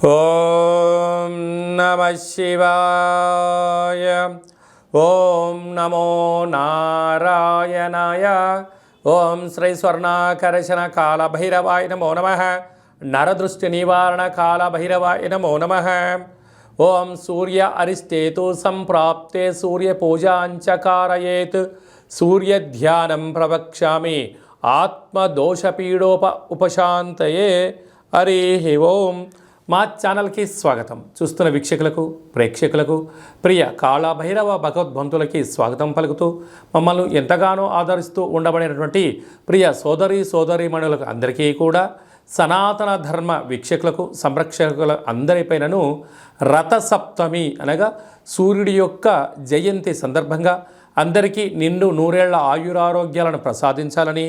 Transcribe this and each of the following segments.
ఓం నమః శివాయ. ఓం నమో నారాయణాయ. ఓం శ్రీ స్వర్ణాకర్షణ కాళభైరవాయ నమో నమః. నరదృష్టి నివారణ కాళభైరవాయ నమో నమః. ఓం సూర్య అరిష్టేతు సంప్రాప్తే సూర్య పూజాంచకారయేత్ సూర్యధ్యానం ప్రవక్ష్యామి ఉపశాంతయే. హరి ఓం. మా ఛానల్కి స్వాగతం. చూస్తున్న వీక్షకులకు, ప్రేక్షకులకు, ప్రియ కాళభైరవ భగవద్బంతులకి స్వాగతం పలుకుతూ మమ్మల్ని ఎంతగానో ఆదరిస్తూ ఉండబడినటువంటి ప్రియ సోదరీమణులకు అందరికీ కూడా, సనాతన ధర్మ వీక్షకులకు, సంరక్షకుల అందరిపైనను రథసప్తమి అనగా సూర్యుడి యొక్క జయంతి సందర్భంగా అందరికీ నిండు నూరేళ్ల ఆయురారోగ్యాలను ప్రసాదించాలని,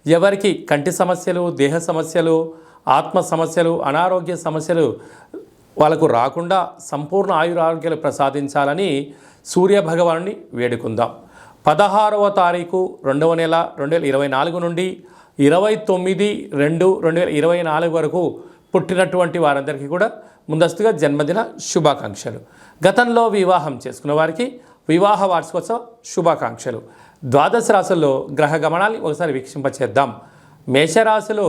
ఎవరికి కంటి సమస్యలు, దేహ సమస్యలు, ఆత్మ సమస్యలు, అనారోగ్య సమస్యలు వాళ్ళకు రాకుండా సంపూర్ణ ఆయురారోగ్యాలు ప్రసాదించాలని సూర్యభగవానుని వేడుకుందాం. 16వ తారీఖు 2వ నెల 2024 నుండి 29/2/2024 వరకు పుట్టినటువంటి వారందరికీ కూడా ముందస్తుగా జన్మదిన శుభాకాంక్షలు. గతంలో వివాహం చేసుకున్న వారికి వివాహ వార్షికోత్సవ శుభాకాంక్షలు. ద్వాదశ రాశుల్లో గ్రహ గమనాన్ని ఒకసారి వీక్షింపచేద్దాం. మేషరాశిలో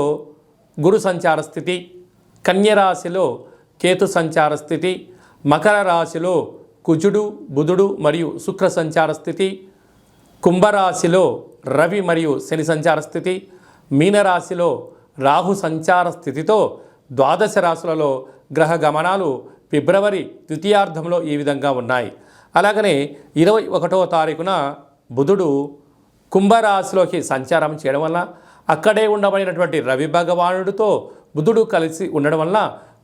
గురు సంచార స్థితి, కన్యరాశిలో కేతు సంచార స్థితి, మకర రాశిలో కుజుడు, బుధుడు మరియు శుక్ర సంచార స్థితి, కుంభరాశిలో రవి మరియు శని సంచార స్థితి, మీనరాశిలో రాహు సంచార స్థితితో ద్వాదశ రాశులలో గ్రహ గమనాలు ఫిబ్రవరి ద్వితీయార్థంలో ఈ విధంగా ఉన్నాయి. అలాగనే 21వ తారీఖున బుధుడు కుంభరాశిలోకి సంచారం చేయడం వల్ల అక్కడే ఉండబడినటువంటి రవి భగవానుడితో బుధుడు కలిసి ఉండడం వల్ల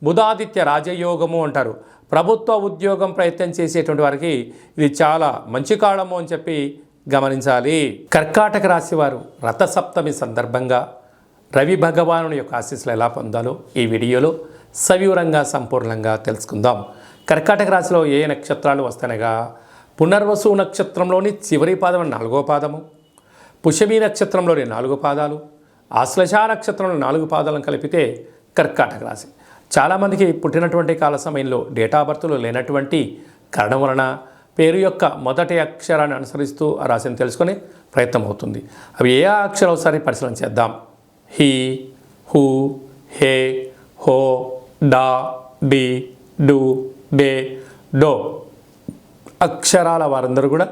బుధాదిత్య రాజయోగము అంటారు. ప్రభుత్వ ఉద్యోగం ప్రయత్నం చేసేటువంటి వారికి ఇది చాలా మంచి కాలము అని చెప్పి గమనించాలి. కర్కాటక రాశి వారు రథసప్తమి సందర్భంగా రవి భగవానుని యొక్క ఆశీస్సులు ఎలా పొందాలో ఈ వీడియోలో సవివరంగా సంపూర్ణంగా తెలుసుకుందాం. కర్కాటక రాశిలో ఏ నక్షత్రాలు వస్తానగా పునర్వసు నక్షత్రంలోని చివరి పాదం 4వ పాదము, పుష్యమి నక్షత్రంలోని 4 పాదాలు, ఆశ్లేష నక్షత్రంలో 4 పాదాలను కలిపితే కర్కాటక రాశి. చాలామందికి పుట్టినటువంటి కాల సమయంలో డేటా బర్త్లో లేనటువంటి కారణం వలన పేరు యొక్క మొదటి అక్షరాన్ని అనుసరిస్తూ ఆ రాశిని తెలుసుకునే ప్రయత్నం అవుతుంది. అవి ఏ అక్షరం ఒకసారి పరిశీలన చేద్దాం. హి, హు, హే, హో, డా, డి, డు, డే, డో అక్షరాల వారందరూ కూడా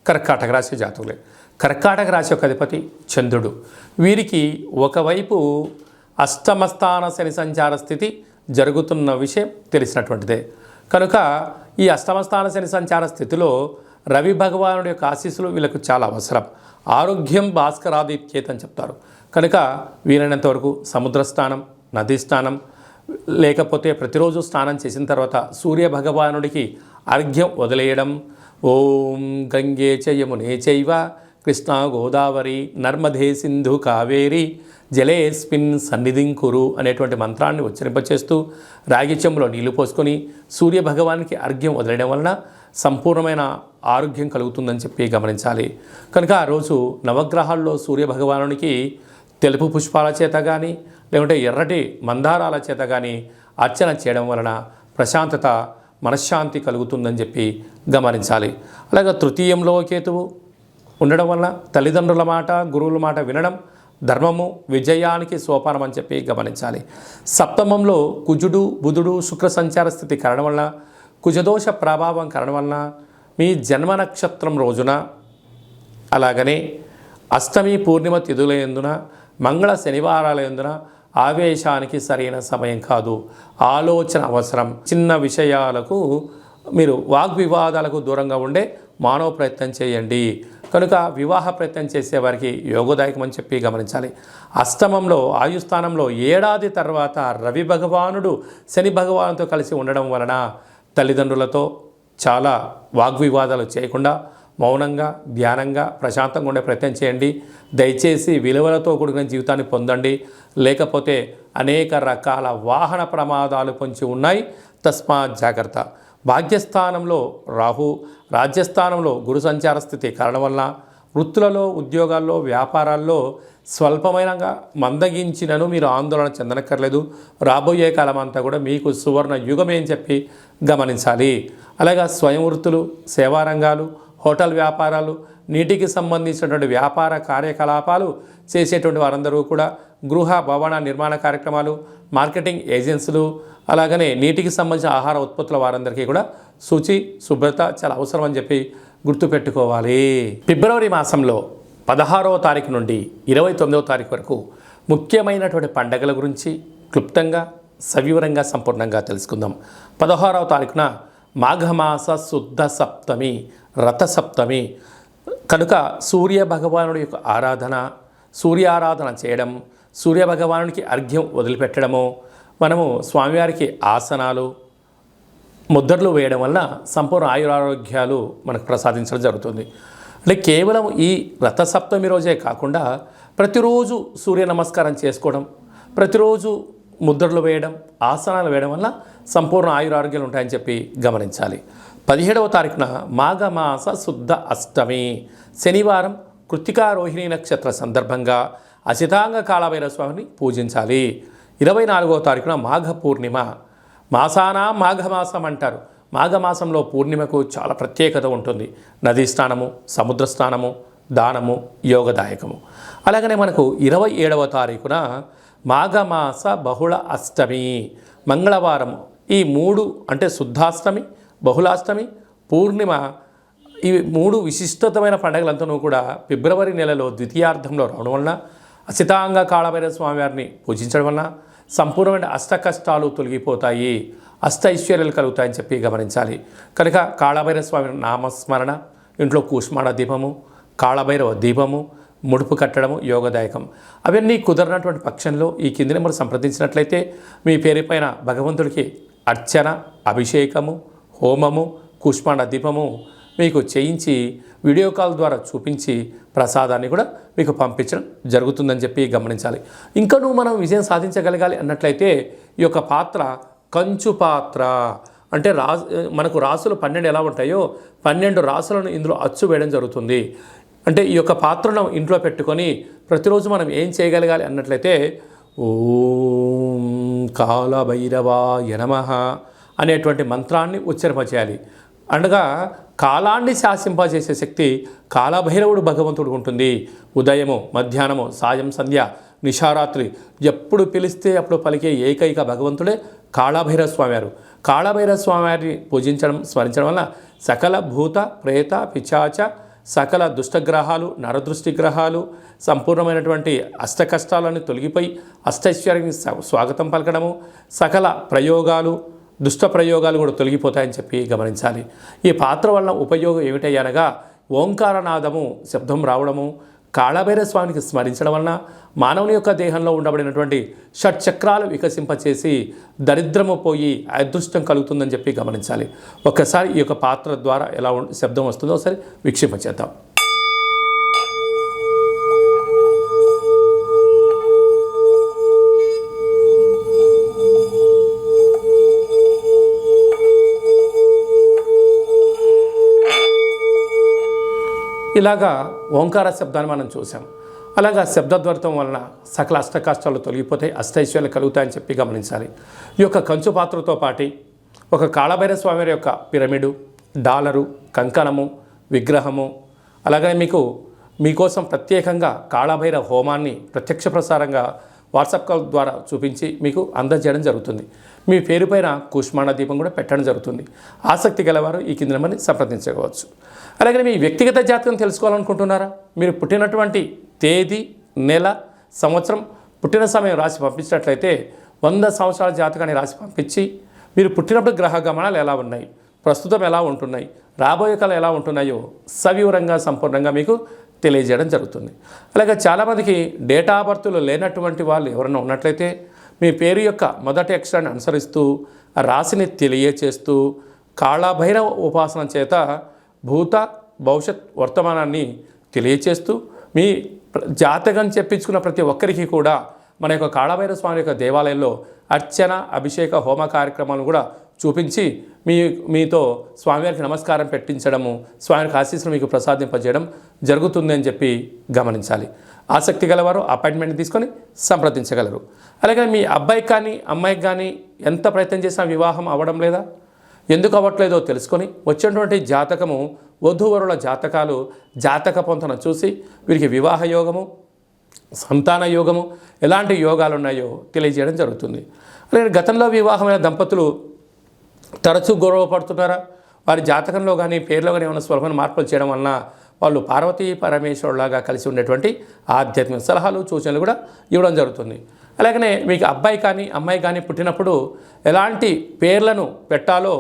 కర్కాటక రాశి జాతకులే. కర్కాటక రాశి యొక్క అధిపతి చంద్రుడు. వీరికి ఒకవైపు అష్టమస్థాన శని సంచార స్థితి జరుగుతున్న విషయం తెలిసినటువంటిదే. కనుక ఈ అష్టమస్థాన శని సంచార స్థితిలో రవి భగవానుడి యొక్క ఆశీస్సులు వీళ్ళకు చాలా అవసరం. ఆరోగ్యం భాస్కరాదిత్యేత్ అని చెప్తారు. కనుక వీలైనంత వరకు సముద్ర స్నానం, నదీ స్నానం, లేకపోతే ప్రతిరోజు స్నానం చేసిన తర్వాత సూర్య భగవానుడికి అర్ఘ్యం వదిలేయడం. ఓం గంగే చ యమునే చైవ కృష్ణా గోదావరి నర్మదే సింధు కావేరి జలేస్మిన్ సన్నిధిం కురు అనేటువంటి మంత్రాన్ని ఉచ్చరింపచేస్తూ రాగి చెంబులో నీళ్లు పోసుకొని సూర్య భగవానికి అర్ఘ్యం వదిలేయడం వలన సంపూర్ణమైన ఆరోగ్యం కలుగుతుందని చెప్పి గమనించాలి. కనుక ఆ రోజు నవగ్రహాల్లో సూర్య భగవానునికి తెలుపు పుష్పాల చేత కానీ లేకుంటే ఎర్రటి మందారాల చేత కానీ అర్చన చేయడం వలన ప్రశాంతత, మనశ్శాంతి కలుగుతుందని చెప్పి గమనించాలి. అలాగే తృతీయంలో కేతువు ఉండడం వలన తల్లిదండ్రుల మాట, గురువుల మాట వినడం ధర్మము, విజయానికి సోపానం అని చెప్పి గమనించాలి. సప్తమంలో కుజుడు, బుధుడు, శుక్ర సంచార స్థితి కారణం వలన, కుజదోష ప్రభావం కారణం వలన మీ జన్మ నక్షత్రం రోజున, అలాగనే అష్టమి పూర్ణిమ తిథులయందున, మంగళ శనివారాలయందున ఆవేశానికి సరైన సమయం కాదు. ఆలోచన అవసరం. చిన్న విషయాలకు మీరు వాగ్వివాదాలకు దూరంగా ఉండే మానవ ప్రయత్నం చేయండి. కనుక వివాహ ప్రయత్నం చేసేవారికి యోగదాయకం అని చెప్పి గమనించాలి. అష్టమంలో ఆయుస్థానంలో ఏడాది తర్వాత రవి భగవానుడు శని భగవానుతో కలిసి ఉండడం వలన తల్లిదండ్రులతో చాలా వాగ్వివాదాలు చేయకుండా మౌనంగా, ధ్యానంగా, ప్రశాంతంగా ఉండే ప్రయత్నం చేయండి. దయచేసి విలువలతో కూడిన జీవితాన్ని పొందండి. లేకపోతే అనేక రకాల వాహన ప్రమాదాలు పొంచి ఉన్నాయి. తస్మాత్ జాగ్రత్త. భాగ్యస్థానంలో రాహు, రాజ్యస్థానంలో గురు సంచార స్థితి కారణం వల్ల వృత్తులలో, ఉద్యోగాల్లో, వ్యాపారాల్లో స్వల్పమైనగా మందగించినను మీరు ఆందోళన చెందనక్కర్లేదు. రాబోయే కాలం అంతా కూడా మీకు సువర్ణ యుగమే అని చెప్పి గమనించాలి. అలాగే స్వయం వృత్తులు, సేవా రంగాలు, హోటల్ వ్యాపారాలు, నీటికి సంబంధించినటువంటి వ్యాపార కార్యకలాపాలు చేసేటువంటి వారందరూ కూడా, గృహ భవన నిర్మాణ కార్యక్రమాలు, మార్కెటింగ్ ఏజెన్సీలు, అలాగనే నీటికి సంబంధించిన ఆహార ఉత్పత్తుల వారందరికీ కూడా శుచి శుభ్రత చాలా అవసరం అని చెప్పి గుర్తుపెట్టుకోవాలి. ఫిబ్రవరి మాసంలో 16వ తారీఖు నుండి 29వ తారీఖు వరకు ముఖ్యమైనటువంటి పండగల గురించి క్లుప్తంగా సవివరంగా సంపూర్ణంగా తెలుసుకుందాం. 16వ తారీఖున మాఘమాస శుద్ధ సప్తమి, రథసప్తమి కనుక సూర్య భగవానుడి యొక్క ఆరాధన, సూర్యారాధన చేయడం, సూర్య భగవానుడికి అర్ఘ్యం వదిలిపెట్టడము, మనము స్వామివారికి ఆసనాలు, ముద్రలు వేయడం వల్ల సంపూర్ణ ఆయురారోగ్యాలు మనకు ప్రసాదించడం జరుగుతుంది. అంటే కేవలం ఈ రథసప్తమి రోజే కాకుండా ప్రతిరోజు సూర్య నమస్కారం చేసుకోవడం, ప్రతిరోజు ముద్రలు వేయడం, ఆసనాలు వేయడం వల్ల సంపూర్ణ ఆయురారోగ్యాలు ఉంటాయని చెప్పి గమనించాలి. 17వ తారీఖున మాఘమాస శుద్ధ అష్టమి శనివారం కృత్తికా రోహిణి నక్షత్ర సందర్భంగా అసితాంగ కాళభైరవ స్వామిని పూజించాలి. 24వ తారీఖున మాఘ పూర్ణిమ, మాసానా మాఘమాసం అంటారు. మాఘమాసంలో పూర్ణిమకు చాలా ప్రత్యేకత ఉంటుంది. నదీ స్నానము, సముద్ర స్నానము, దానము యోగదాయకము. అలాగనే మనకు 27వ తారీఖున మాఘమాస బహుళ అష్టమి మంగళవారం. ఈ 3 అంటే శుద్ధాష్టమి, బహుళాష్టమి, పూర్ణిమ, ఇవి 3 విశిష్టతమైన పండుగలంతా కూడా ఫిబ్రవరి నెలలో ద్వితీయార్థంలో రావడం వలన అసితాంగ కాళభైరవ స్వామివారిని పూజించడం వలన సంపూర్ణమైన అష్ట కష్టాలు తొలగిపోతాయి, అష్ట ఐశ్వర్యాలు కలుగుతాయని చెప్పి గమనించాలి. కనుక కాళభైరవ స్వామి నామస్మరణ, ఇంట్లో కూష్మాణ దీపము, కాళభైరవ దీపము, ముడుపు కట్టడము యోగదాయకం. అవన్నీ కుదరనటువంటి పక్షంలో ఈ కింది నెంబర్ సంప్రదించినట్లయితే మీ పేరు పైన భగవంతుడికి అర్చన, అభిషేకము, హోమము, కూష్మాండ దీపము మీకు చేయించి వీడియో కాల్ ద్వారా చూపించి ప్రసాదాన్ని కూడా మీకు పంపించడం జరుగుతుందని చెప్పి గమనించాలి. ఇంకనూ మనం విజయం సాధించగలగాలి అన్నట్లయితే ఈ యొక్క పాత్ర కంచు పాత్ర అంటే మనకు రాసులు 12 ఎలా ఉంటాయో 12 రాసులను ఇందులో అచ్చు వేయడం జరుగుతుంది. అంటే ఈ యొక్క పాత్రను ఇంట్లో పెట్టుకొని ప్రతిరోజు మనం ఏం చేయగలగాలి అన్నట్లయితే ఓం కాళభైరవాయ నమః అనేటువంటి మంత్రాన్ని ఉచ్చరింపచేయాలి. అనగా కాలాన్ని శాసింపజేసే శక్తి కాళభైరవుడు భగవంతుడు ఉంటుంది. ఉదయము, మధ్యాహ్నము, సాయం, సంధ్య, నిశారాత్రి ఎప్పుడు పిలిస్తే అప్పుడు పలికే ఏకైక భగవంతుడే కాళభైరవ స్వామివారు. కాళభైరవ స్వామివారిని పూజించడం, స్మరించడం వల్ల సకల భూత ప్రేత పిశాచ సకల దుష్టగ్రహాలు, నరదృష్టి గ్రహాలు, సంపూర్ణమైనటువంటి అష్ట కష్టాలను తొలగిపోయి అష్టైశ్వర్యానికి స్వాగతం పలకడము, సకల ప్రయోగాలు, దుష్ట ప్రయోగాలు కూడా తొలగిపోతాయని చెప్పి గమనించాలి. ఈ పాత్ర వలన ఉపయోగం ఏమిటయ్యనగా ఓంకారనాదము శబ్దం రావడము, కాళభైరవ స్వామికి స్మరించడం వలన మానవుని యొక్క దేహంలో ఉండబడినటువంటి షట్చక్రాలు వికసింపచేసి దరిద్రము పోయి అదృష్టం కలుగుతుందని చెప్పి గమనించాలి. ఒక్కసారి ఈ యొక్క పాత్ర ద్వారా ఎలా శబ్దం వస్తుందో ఒకసారి వీక్షింపచేద్దాం. ఇలాగా ఓంకార శబ్దాన్ని మనం చూసాం. అలాగా శబ్దద్వర్థం వలన సకల అష్టకష్టాలు తొలగిపోతాయి, అష్టైశ్వర్యాలు కలుగుతాయని చెప్పి గమనించాలి. ఈ యొక్క కంచు పాత్రతో పాటు ఒక కాళభైరవ స్వామి యొక్క పిరమిడు, డాలరు, కంకణము, విగ్రహము, అలాగనే మీకోసం ప్రత్యేకంగా కాళభైరవ హోమాన్ని ప్రత్యక్ష ప్రసారంగా వాట్సాప్ కాల్ ద్వారా చూపించి మీకు అందజేయడం జరుగుతుంది. మీ పేరు పైన కూష్మాండ దీపం కూడా పెట్టడం జరుగుతుంది. ఆసక్తి గలవారు ఈ కింద నెంబర్ని సంప్రదించవచ్చు. అలాగే మీ వ్యక్తిగత జాతకం తెలుసుకోవాలనుకుంటున్నారా? మీరు పుట్టినటువంటి తేదీ, నెల, సంవత్సరం, పుట్టిన సమయం రాసి పంపించినట్లయితే 100 సంవత్సరాల జాతకాన్ని రాసి పంపించి మీరు పుట్టినప్పుడు గ్రహ గమనాలు ఎలా ఉన్నాయి, ప్రస్తుతం ఎలా ఉంటున్నాయి, రాబోయే కాలం ఎలా ఉంటున్నాయో సవివరంగా సంపూర్ణంగా మీకు తెలియజేయడం జరుగుతుంది. అలాగే చాలామందికి డేటా ఆఫ్ బర్త్లు లేనటువంటి వాళ్ళు ఎవరైనా ఉన్నట్లయితే మీ పేరు యొక్క మొదటి అక్షరాన్ని అనుసరిస్తూ ఆ రాశిని తెలియచేస్తూ కాళభైరవ ఉపాసన చేత భూత భవిష్యత్ వర్తమానాన్ని తెలియచేస్తూ మీ జాతకం చెప్పించుకున్న ప్రతి ఒక్కరికి కూడా మన యొక్క కాళభైరవ స్వామి యొక్క దేవాలయంలో అర్చన, అభిషేక, హోమ కార్యక్రమాలను కూడా చూపించి మీతో స్వామివారికి నమస్కారం పెట్టించడము, స్వామివారికి ఆశీస్సులు మీకు ప్రసాదింపజేయడం జరుగుతుంది అని చెప్పి గమనించాలి. ఆసక్తి గలవారు అపాయింట్మెంట్ తీసుకొని సంప్రదించగలరు. అలాగే మీ అబ్బాయికి కానీ అమ్మాయికి కానీ ఎంత ప్రయత్నం చేసినా వివాహం అవ్వడం లేదా, ఎందుకు అవ్వట్లేదో తెలుసుకొని వచ్చేటువంటి జాతకము, వధూవరుల జాతకాలు, జాతక పొంతన చూసి వీరికి వివాహ యోగము, సంతాన యోగము, ఎలాంటి యోగాలు ఉన్నాయో తెలియజేయడం జరుగుతుంది. అలాగే గతంలో వివాహమైన దంపతులు తరచూ గొడవ పడుతున్నారా, వారి జాతకంలో కానీ పేరులో కానీ ఏమైనా స్వల్పమైన మార్పులు చేయడం వలన వాళ్ళు పార్వతీ పరమేశ్వరులాగా కలిసి ఉండేటువంటి ఆధ్యాత్మిక సలహాలు, సూచనలు కూడా ఇవ్వడం జరుగుతుంది. అలాగనే మీకు అబ్బాయి కానీ అమ్మాయి కానీ పుట్టినప్పుడు ఎలాంటి పేర్లను పెట్టాలో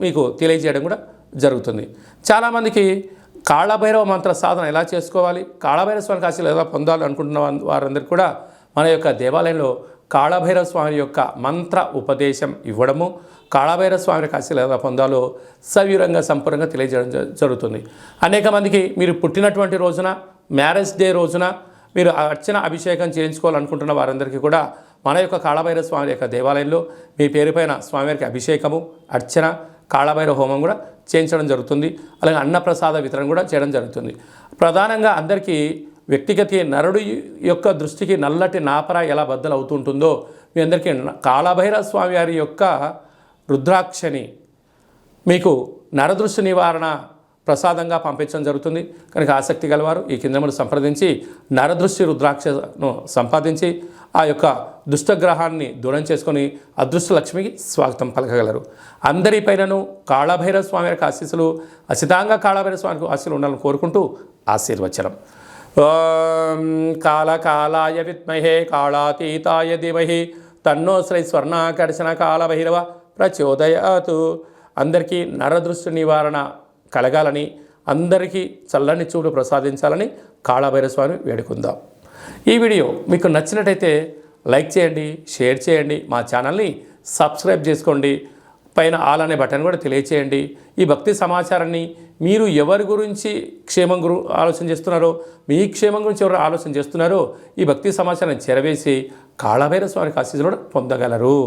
మీకు తెలియజేయడం కూడా జరుగుతుంది. చాలామందికి కాళభైరవ మంత్ర సాధన ఎలా చేసుకోవాలి, కాళభైరవ స్వామి ఆశీస్సులు ఎలా పొందాలి అనుకుంటున్న వారందరికీ కూడా మన యొక్క దేవాలయంలో కాళభైరవ స్వామి యొక్క మంత్ర ఉపదేశం ఇవ్వడము, కాళభైరవ స్వామి ఆశీస్సులు ఎలా పొందాలో సవివరంగా సంపూర్ణంగా తెలియజేయడం జరుగుతుంది. అనేక మందికి మీరు పుట్టినటువంటి రోజున, మ్యారేజ్ డే రోజున మీరు అర్చన అభిషేకం చేయించుకోవాలనుకుంటున్న వారందరికీ కూడా మన యొక్క కాళభైరవ స్వామి యొక్క దేవాలయంలో మీ పేరుపైన స్వామివారికి అభిషేకము, అర్చన, కాళభైరవ హోమం కూడా చేయించడం జరుగుతుంది. అలాగే అన్నప్రసాద వితరణ కూడా చేయడం జరుగుతుంది. ప్రధానంగా అందరికీ వ్యక్తిగత నరుడు యొక్క దృష్టికి నల్లటి నాపర ఎలా బద్దలు అవుతుంటుందో మీ అందరికీ కాళభైరవ స్వామి వారి యొక్క రుద్రాక్షని మీకు నరదృష్టి నివారణ ప్రసాదంగా పంపించడం జరుగుతుంది. కనుక ఆసక్తి గలవారు ఈ కింద సంప్రదించి నరదృష్టి రుద్రాక్షను సంపాదించి ఆ యొక్క దుష్టగ్రహాన్ని దూరం చేసుకొని అదృష్ట లక్ష్మికి స్వాగతం పలకగలరు. అందరిపైనను కాళభైరవ స్వామి యొక్క ఆశీస్సులు, అసితంగా కాళభైరవ స్వామికి ఆశీస్సులు ఉండాలని కోరుకుంటూ ఆశీర్వచనం. ఓం కాళకాలాయ విద్మహే కాళాతీతాయ ధీమహి తన్నో శ్రీ స్వర్ణాకర్షణ కాళభైరవ ప్రచోదయాతు. అందరికీ నరదృష్టి నివారణ కలగాలని, అందరికీ చల్లని చూడు ప్రసాదించాలని కాళభైరవ స్వామి వేడుకుందాం. ఈ వీడియో మీకు నచ్చినట్టయితే లైక్ చేయండి, షేర్ చేయండి, మా ఛానల్ని సబ్స్క్రైబ్ చేసుకోండి, పైన ఆల్ అనే బటన్ కూడా తెలియచేయండి. ఈ భక్తి సమాచారాన్ని మీరు ఎవరి గురించి క్షేమం ఆలోచన చేస్తున్నారో, మీ క్షేమం గురించి ఎవరు ఆలోచన చేస్తున్నారో ఈ భక్తి సమాచారాన్ని చేరవేసి కాళభైరవ స్వామికి ఆశీస్సులు పొందగలరు.